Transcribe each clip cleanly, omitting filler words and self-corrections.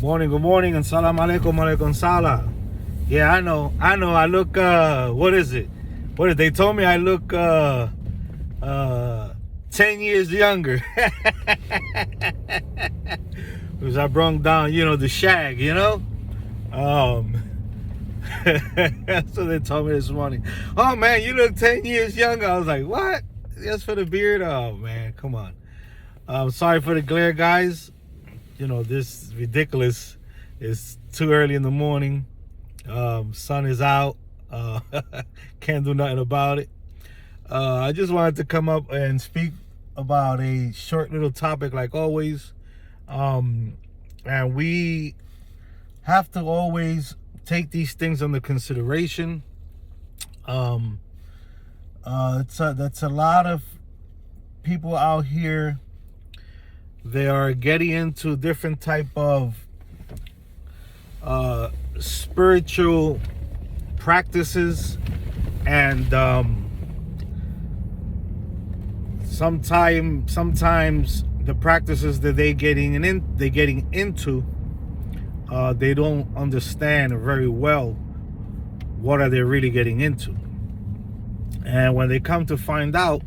Good morning, and salam alaikum, alaikum salam. Yeah, I know. I look, what is it? They told me I look, 10 years younger. Because I brung down, the shag, That's what they told me this morning. Oh, man, you look 10 years younger. I was like, what? Just for the beard? Oh, man, come on. Sorry for the glare, guys. This is ridiculous. It's too early in the morning. Sun is out. Can't do nothing about it. I just wanted to come up and speak about a short little topic like always. And we have to always take these things under consideration. That's a lot of people out here. They are getting into different type of spiritual practices, and sometimes the practices that they're getting into, they don't understand very well what are they really getting into. And when they come to find out,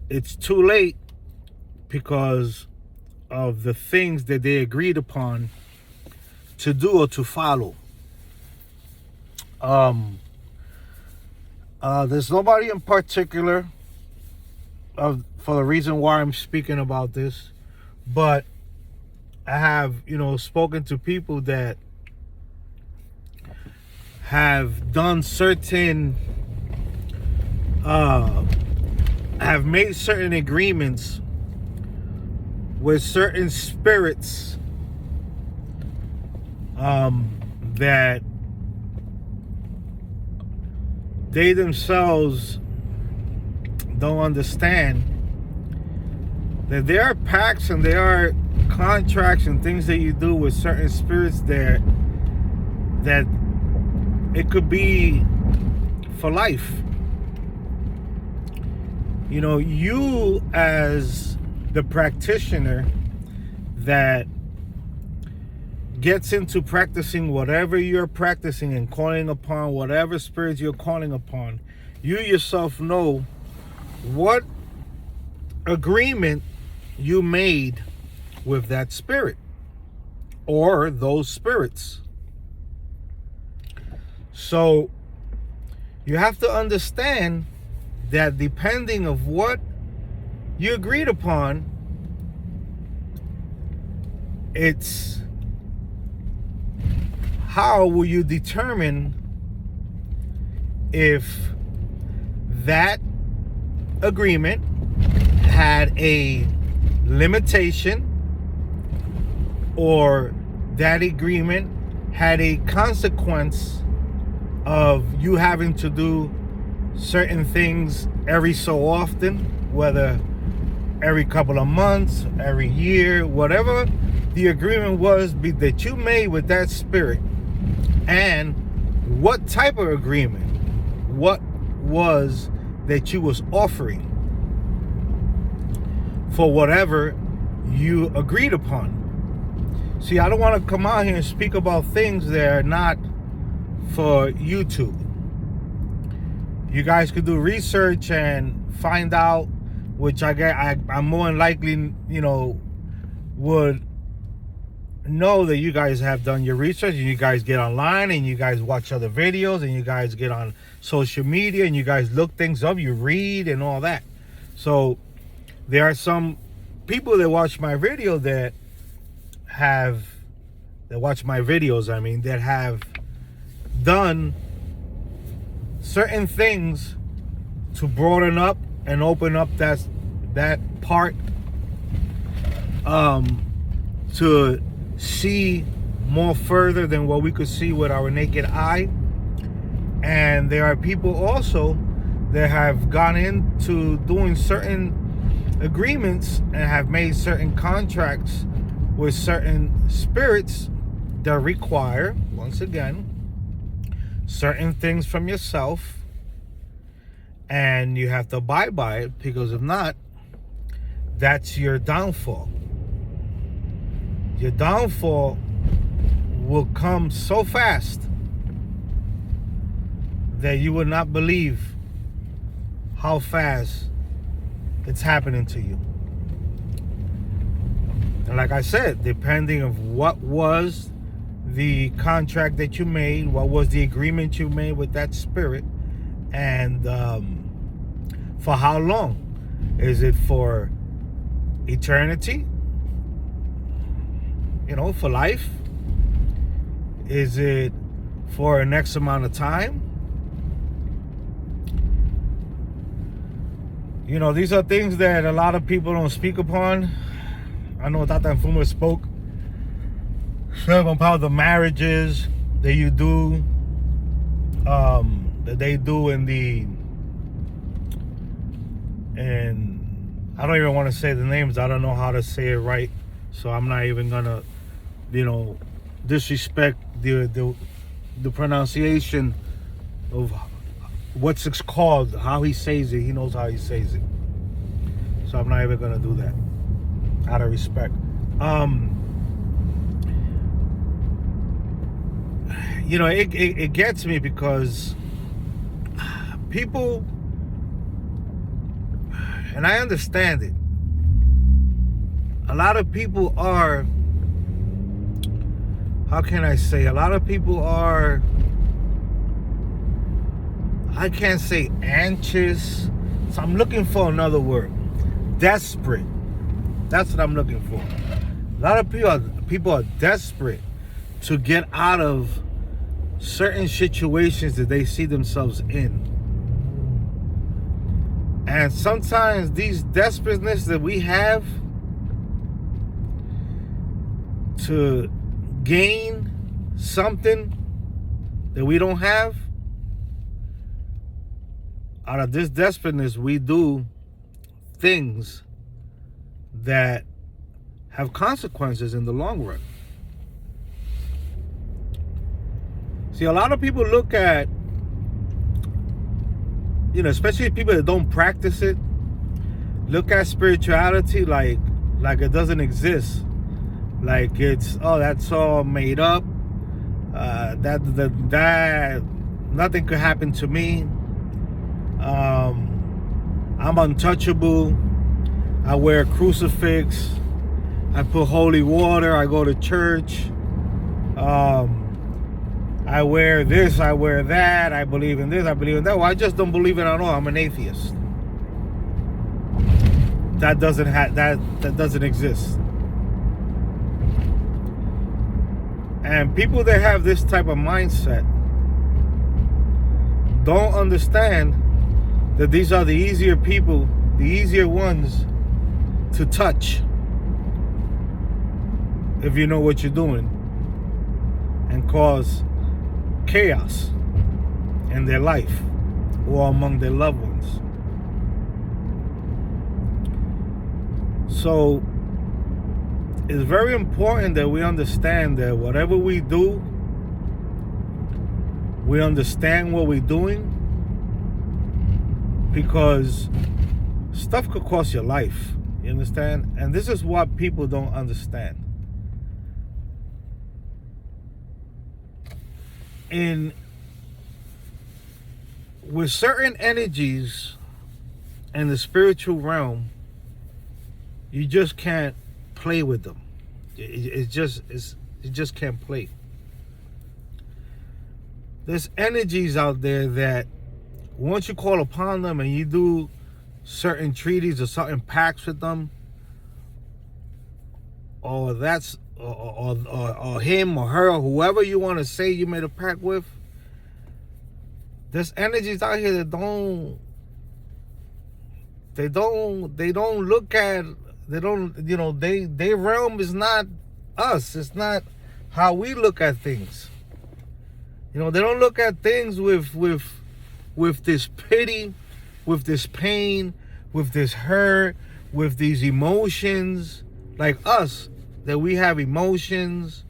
it's too late, because of the things that they agreed upon to do or to follow. There's nobody in particular for the reason why I'm speaking about this, but I have, spoken to people that have done certain, have made certain agreements with certain spirits that they themselves don't understand, that there are pacts and there are contracts and things that you do with certain spirits there that it could be for life. You as the practitioner that gets into practicing whatever you're practicing and calling upon whatever spirits you're calling upon, you yourself know what agreement you made with that spirit or those spirits. So you have to understand that depending of what you agreed upon, it's how will you determine if that agreement had a limitation or that agreement had a consequence of you having to do certain things every so often, whether every couple of months, every year, whatever the agreement was that you made with that spirit, and what type of agreement, what was that you was offering for whatever you agreed upon. See, I don't want to come out here and speak about things that are not for YouTube. You guys could do research and find out, which I'm more than likely, would know that you guys have done your research, and you guys get online and you guys watch other videos and you guys get on social media and you guys look things up, you read and all that. So there are some people that watch my video that have done certain things to broaden up and open up that part, to see more further than what we could see with our naked eye. And there are people also that have gone into doing certain agreements and have made certain contracts with certain spirits that require, once again, certain things from yourself, and you have to abide by it, because if not, that's your downfall. your downfall will come so fast that you would not believe how fast it's happening to you. And like I said, depending of what was the contract that you made, what was the agreement you made with that spirit, and for how long? Is it for eternity? You know, for life? Is it for an X amount of time? You know, these are things that a lot of people don't speak upon. I know Tata Nfuma spoke about the marriages that you do, that they do and I don't even want to say the names. I don't know how to say it right, so I'm not even gonna, disrespect the pronunciation of what's it's called, how he says it. He knows how he says it, so I'm not even gonna do that out of respect. It gets me because people, and I understand it, a lot of people are, how can I say, a lot of people are, I can't say anxious, so I'm looking for another word. Desperate. That's what I'm looking for. A lot of people are desperate to get out of certain situations that they see themselves in. And sometimes these desperateness that we have to gain something that we don't have, out of this desperateness, we do things that have consequences in the long run. See, a lot of people look at, especially people that don't practice it, look at spirituality like it doesn't exist. Like it's, that's all made up. That nothing could happen to me. I'm untouchable. I wear a crucifix. I put holy water. I go to church. I wear this, I wear that, I believe in this, I believe in that. Well, I just don't believe it at all. I'm an atheist. That doesn't exist. And people that have this type of mindset don't understand that these are the easier people, the easier ones to touch if you know what you're doing, and cause chaos in their life or among their loved ones. So it's very important that we understand that whatever we do, we understand what we're doing, because stuff could cost your life. You understand? And this is what people don't understand. With certain energies in the spiritual realm, you just can't play with them. You just can't play. There's energies out there that once you call upon them and you do certain treaties or certain pacts with them, or him or her or whoever you want to say you made a pact with, there's energies out here that don't look at, their realm is not us. It's not how we look at things. They don't look at things with this pity, with this pain, with this hurt, with these emotions like us. That we have emotions,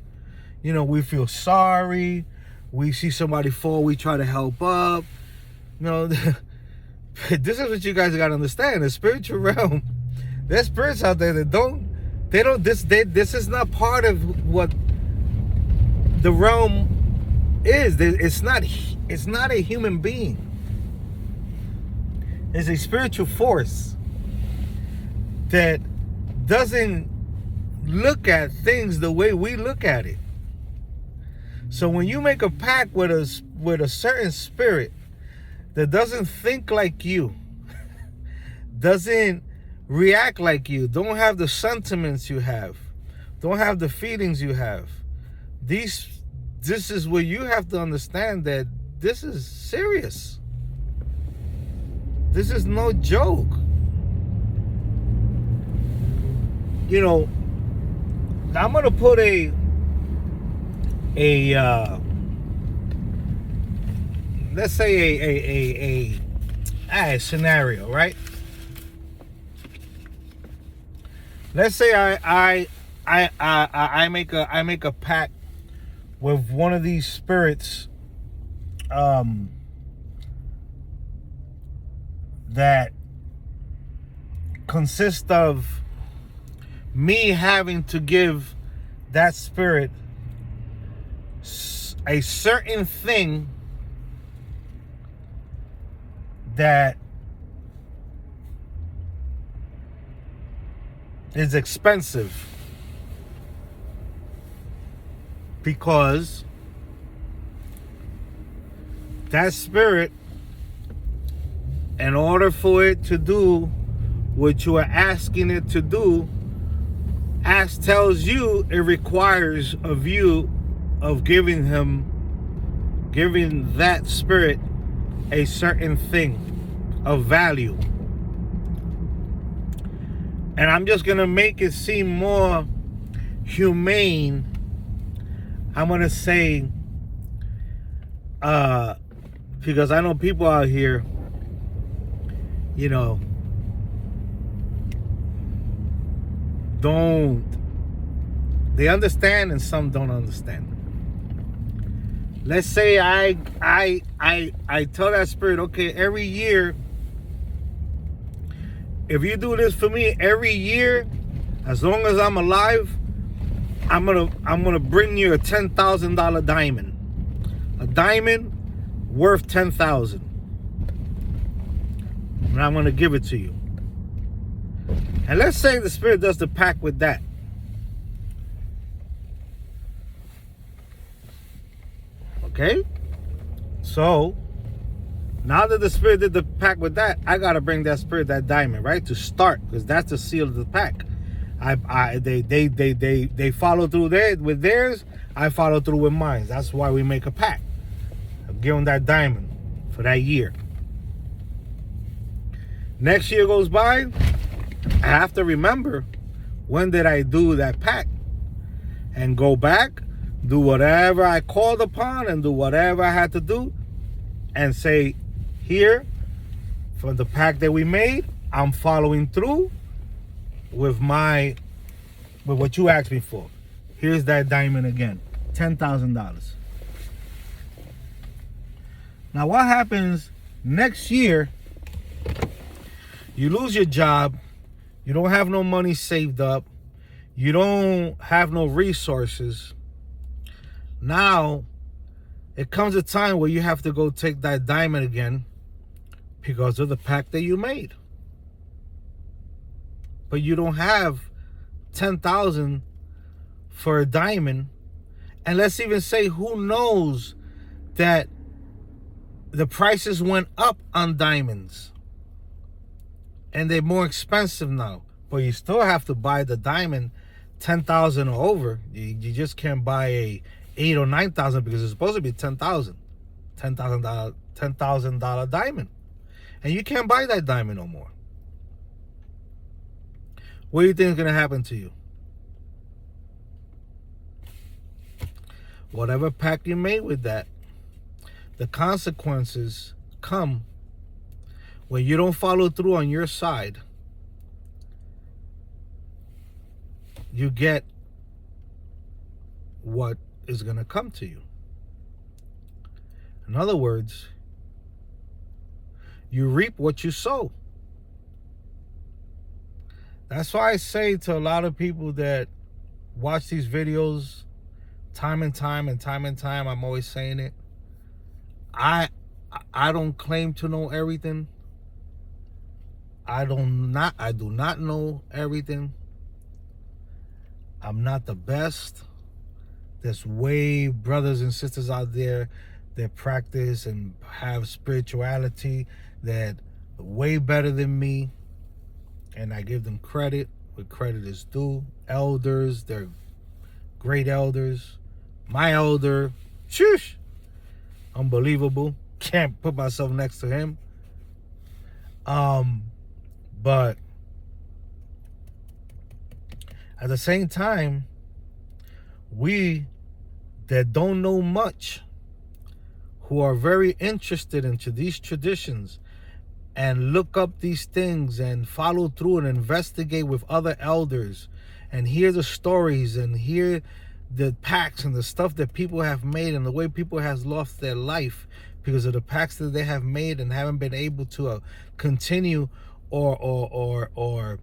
we feel sorry, we see somebody fall, we try to help up. This is what you guys got to understand. The spiritual realm, there's spirits out there that They don't. This is not part of what the realm is. It's not. It's not a human being. It's a spiritual force that doesn't look at things the way we look at it. So when you make a pact with a certain spirit that doesn't think like you, doesn't react like you, don't have the sentiments you have, don't have the feelings you have, this is where you have to understand that this is serious. This is no joke. You know, I'm gonna put a let's say a scenario, right? Let's say I make a pact with one of these spirits that consist of me having to give that spirit a certain thing that is expensive, because that spirit, in order for it to do what you are asking it to do, tells you it requires of you of giving that spirit a certain thing of value. And I'm just gonna make it seem more humane. I'm gonna say, because I know people out here, you know, they understand and some don't understand. Let's say I tell that spirit, okay, every year, if you do this for me every year, as long as I'm alive, I'm gonna bring you a $10,000 diamond, a diamond worth $10,000, and I'm gonna give it to you. And let's say the spirit does the pact with that. Okay? So, now that the spirit did the pact with that, I gotta bring that spirit that diamond, right? To start, because that's the seal of the pact. They follow through with theirs, I follow through with mine. That's why we make a pact. I'm giving that diamond for that year. Next year goes by, I have to remember, when did I do that pact? And go back, do whatever I called upon, and do whatever I had to do, and say, here, for the pact that we made, I'm following through with what you asked me for. Here's that diamond again, $10,000. Now what happens next year? You lose your job, you don't have no money saved up, you don't have no resources. Now it comes a time where you have to go take that diamond again because of the pact that you made. But you don't have $10,000 for a diamond. And let's even say, who knows that the prices went up on diamonds and they're more expensive now, but you still have to buy the diamond $10,000 or over. You just can't buy a $8,000 or $9,000 because it's supposed to be $10,000 diamond, and you can't buy that diamond no more. What do you think is going to happen to you? Whatever pact you made with that, the consequences come when you don't follow through on your side. You get what is going to come to you. In other words, you reap what you sow. That's why I say to a lot of people that watch these videos time and time, I'm always saying it. I don't claim to know everything. I do not know everything. I'm not the best. There's way brothers and sisters out there that practice and have spirituality that are way better than me. And I give them credit where credit is due. Elders, they're great elders. My elder, shush, unbelievable. Can't put myself next to him. But at the same time, we that don't know much, who are very interested into these traditions and look up these things and follow through and investigate with other elders and hear the stories and hear the pacts and the stuff that people have made and the way people has lost their life because of the pacts that they have made and haven't been able to continue or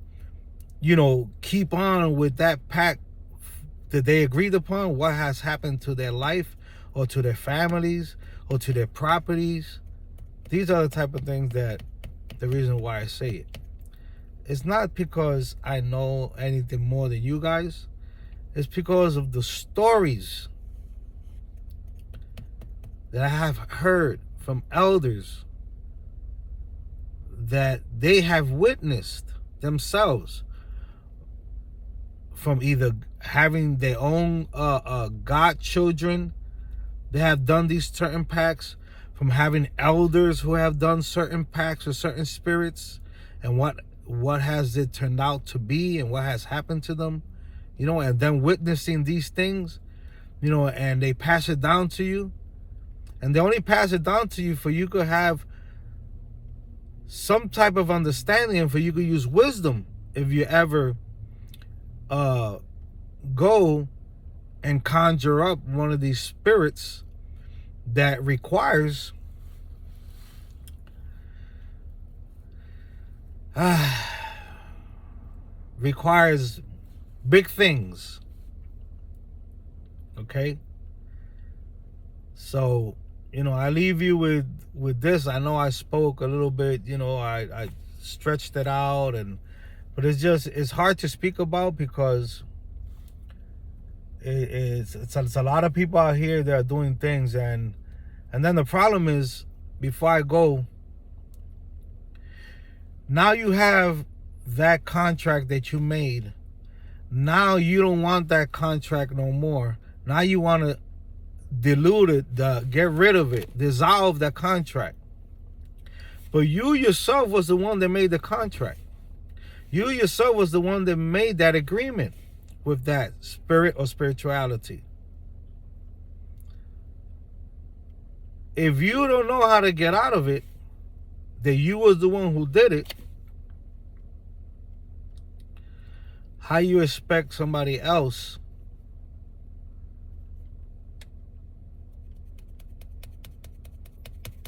you know, keep on with that pact that they agreed upon, what has happened to their life or to their families or to their properties. These are the type of things that the reason why I say it. It's not because I know anything more than you guys. It's because of the stories that I have heard from elders that they have witnessed themselves, from either having their own godchildren that have done these certain pacts, from having elders who have done certain pacts with certain spirits, and what has it turned out to be and what has happened to them, you know, and then witnessing these things, you know, and they pass it down to you. And they only pass it down to you for you to have some type of understanding and for you to use wisdom if you ever go and conjure up one of these spirits that requires big things. Okay, so, you know, I leave you with this. I know I spoke a little bit, you know, I stretched it out, but it's hard to speak about because it's a lot of people out here that are doing things, and then the problem is, before I go, now you have that contract that you made. Now you don't want that contract no more. Now you want to dilute it, get rid of it, dissolve that contract. But you yourself was the one that made the contract. You yourself was the one that made that agreement with that spirit or spirituality. If you don't know how to get out of it, that you was the one who did it, how you expect somebody else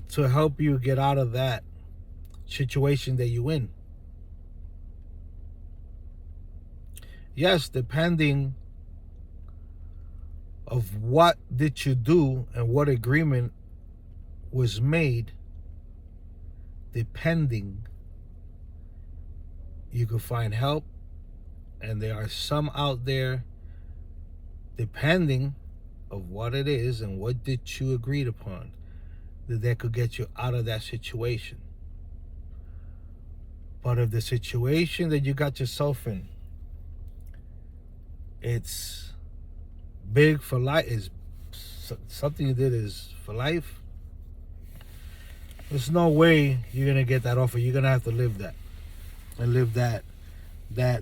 to help you get out of that situation that you in? Yes, depending of what did you do and what agreement was made, depending, you could find help. And there are some out there, depending of what it is and what did you agreed upon, that could get you out of that situation. But if the situation that you got yourself in, it's big for life, is something you did is for life, there's no way you're gonna get that offer. You're gonna have to live that and live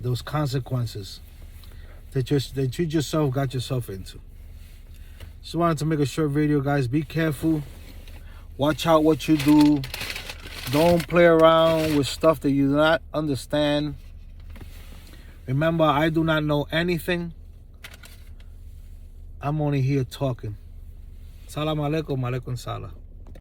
those consequences that you yourself got yourself into. Just wanted to make a short video, guys. Be careful. Watch out what you do. Don't play around with stuff that you do not understand. Remember, I do not know anything. I'm only here talking. Salam alaikum, alaikum salam.